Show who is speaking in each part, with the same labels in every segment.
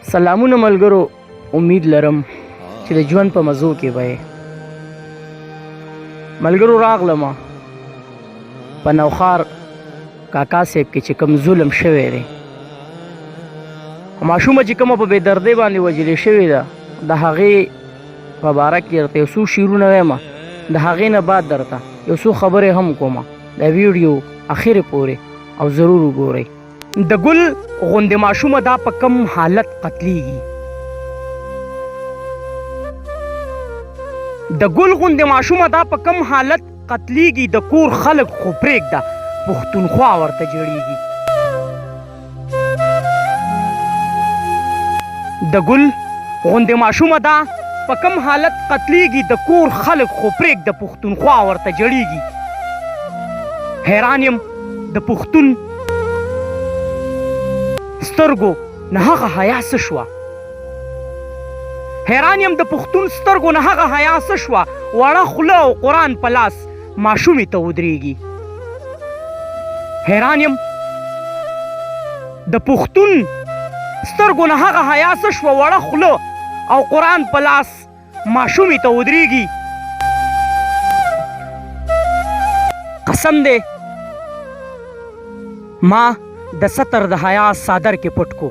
Speaker 1: سلامونه ملګرو، امید لرم چې د ژوند په مزو کې به ملګرو راغلم په نوخار کاکا صاحب کې چې کوم ظلم شوی دی. ماشومه چې کومه په بې دردۍ باندې وژلې شوې ده د هغې په باره کې درته یو څو شعرونه وایم، د هغې نه بعد درته یو څو خبرې هم کوم. د ویډیو اخرې پورې او ضرور وګورئ. د ګل غوندې ماشومه دا په کم حالت قتلیږي. د ګل غوندې ماشومه دا په کم حالت قتلیږي، د کور خلک خو پرېږده پښتونخوا ورته جړیږي. د ګل غوندې ماشومه دا په کم حالت قتلیږي، د کور خلک خو پرېږده پښتونخوا ورته جړیږي. حیران یم د پښتون سترګو نه هغه حیا څه شوه، حیران یم د پښتون سترګو نه هغه حیا څه شوه، وړه خوله او قرآن په لاس ماشومې ته ودرېږي. حیران یم د پښتون سترګو نه هغه حیا څه شوه، وړه خوله او قرآن په لاس ماشومې ته ودرېږي. قسم دی ما د ستر د حیا صادر کې پټ کو،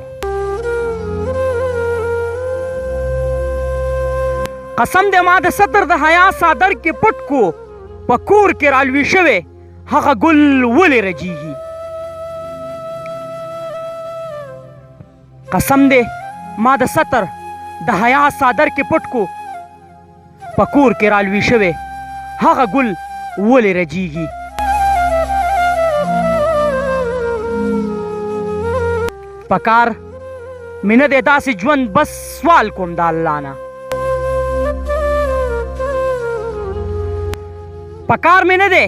Speaker 1: قسم دی ما د ستر د حیا صادر کې پټ کو، په کور کې رالوي شوی هغه ګل ولې رجیږي. قسم دی ما د ستر د حیا صادر کې پټ کو، په کور کې رالوي شوی هغه ګل ولې رجیږي. پکار مې نه دی داسې ژوند، بس سوال کوم د الله نه. پکار مې نه دی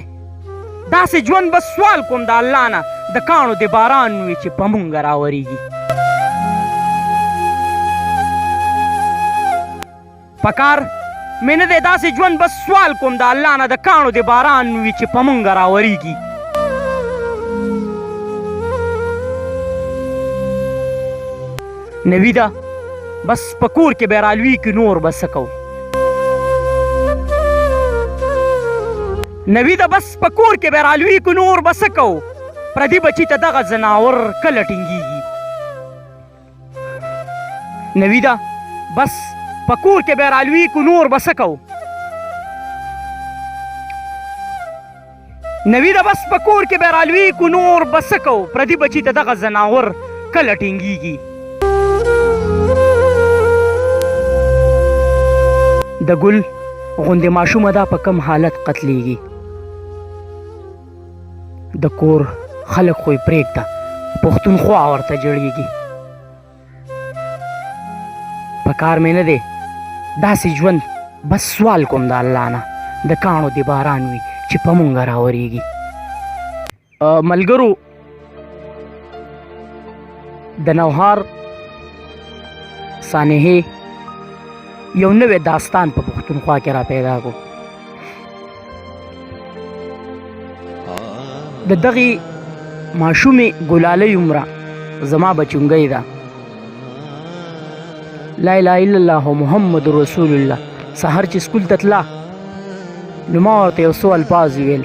Speaker 1: داسې ژوند، بس سوال کوم د الله نه، د کاڼو د باران وي چې په مونږ راورېږي. پکار مې نه دی داسې ژوند، بس سوال کوم د الله نه، د کاڼو د باران وي چې په مونږ راورېږي. نوی ده بس په کور کې به رالوي کې نور به څه کوو، نوی ده بس په کور کې به رالوي کې نور به څه کوو، پردي بچي ته دغه ځناور کله ټینګېږي. نوی ده بس په کور کې به رالوي کې نور به څه کوو، نوی ده بس په کور کې به رالوي کې نور به څه کوو، پردي بچي ته دغه ځناور کله ټینګېږي. د ګل غوندې ماشومه دا په کم حالت قتلیږي، د کور خلک خو یې پرېږده پښتونخوا ورته جړیږي. په کار مې نه دی داسې ژوند، بس سوال کوم د الله نه، د کاڼو د باران وي چې په مونږ راورېږي. ملګرو د نوهار سانحې یو نوی داستان په پښتونخوا کې را پیدا کو. د دغې ماشومې ګلالۍ عمره زما بچونګۍ ده. لا اله الا الله محمد رسول الله. سهار چې سکول ته تله نو ما ورته یو څو الفاظ ویل.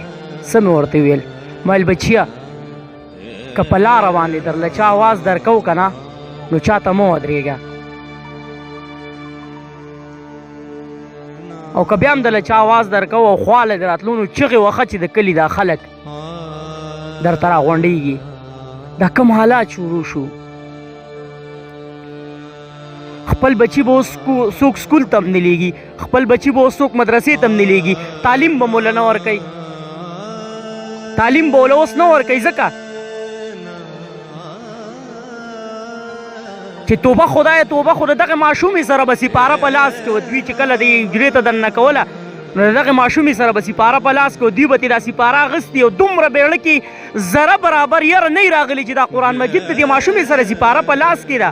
Speaker 1: څه مې ورته ویل؟ ما ویل بچیه که په لاره باندې درله چا اواز درکو که نه نو چاته مه ودرېږه، او که بیا هم دله چا اواز درکو او خواله د راتلو نو چغې وخه چې د کلي دا خلک درته راغونډېږي. دا کوم حالات شروع شو؟ خپل بچي به اوس څوک سکول ته هم نه لیږي، خپل بچي به اوس څوک مدرسې ته هم نه لیږي، تعلیم به موله نه ورکوي، تعلیم به وله اوس نه ورکوي ځکه چې توبه خدایه توبه خو د دغې ماشومې سره به سپاره په لاس کې وه، دوی چې کله د حجرې ته دننه کوله نو د دغې ماشومې سره به سپاره په لاس کې وه، دوی به ترې دا سپاره اخیستې او دومره بیړه کې ذره برابر یره نه راغلی چې دا قرآن مجید د دې ماشومې سره سپاره په لاس کې ده،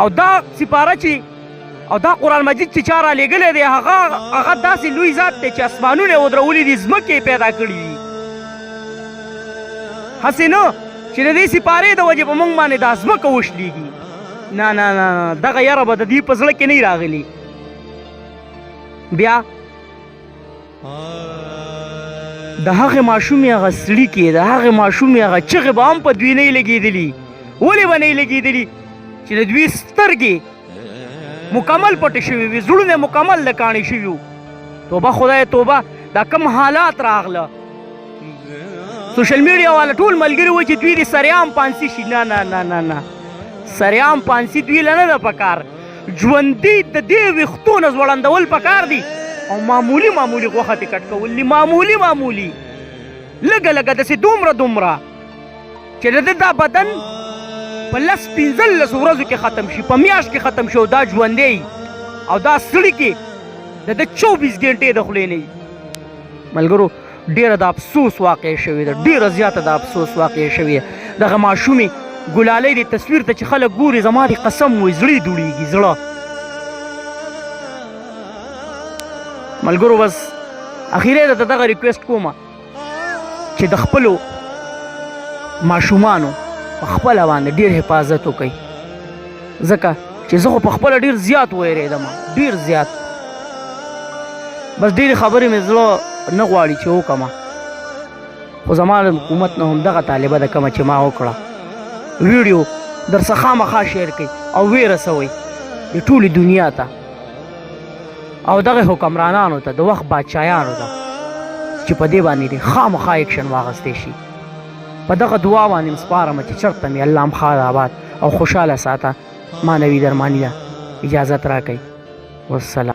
Speaker 1: او دا سپاره چې او دا قرآن مجید چې چا رالیږلی دی هغه داسې لوی ذات دی چې اسمانونه یې ودرولي دي، ځمکې یې پیدا کړي دي. هسې نه چې د دې سپارې د وجې په موږ باندې دا ځمکه وشلېږي، نه نه نه دغه یاره به د دې په زړه کې نه راغلي بیا د هغې ماشومې هغه سړي د هغې ماشومې هغه چغې به هم په دوی نه لګېدلي ولې به نه لګېدلي چې د دوی سترګې مکمل پټې شوي وي زړونه مکمل لکاڼې شوي وو توبه خدای توبه دا کم حالات راغله سوشل میډیا والا ټول ملګري وایي چې دوی د سریعام پانسي شي نه نه نه نه نه سریعام پانسي دوی له نه ده پکار ژوندي د دې ویښتو نه ځوړندول پکار دي او معمولي غوښه ترې کټ کول دي معمولي لږه داسې دومره چې د ده دا بدن په 15 ورځو کې ختم شي په میاشت کې ختم شي او دا ژوندی او دا سړي کې د ده 24 ګنټې د خولې نه وي ملګرو ډېره د افسوس واقع شوې ده ډېره زیاته د افسوس واقع شوې ده دغه ماشومې ګلالۍ دې تصویر ته چې خلک ګوري زما دې قسم وایي زړه یې دوړېږي زړه ملګرو بس اخیری درته دغه ریکویسټ کومه چې د خپلو ماشومانو په خپله باندې ډېر حفاظت وکئ ځکه چې زه خو په خپله ډېر زیات ویرېدم ډېر زیات بس ډېرې خبرې مې زړه نه غواړي چې وکړم خو زما د حکومت نه همدغه طالبه ده کومه چې ما وکړه ویډیو درڅه خامخا شیر کړئ او ویې رسوئ د ټولې دنیا ته او دغه حکمرانانو ته د وخت بادشاهیانو ته چې په دې باندې دې خامخا ایکشن واخیستی شي په دغه دعا باندې م سپارم چې چېرته مې الله م ښاد آباد او خوشحاله ساته ما نوي درماني ده اجازت راکئ والسلام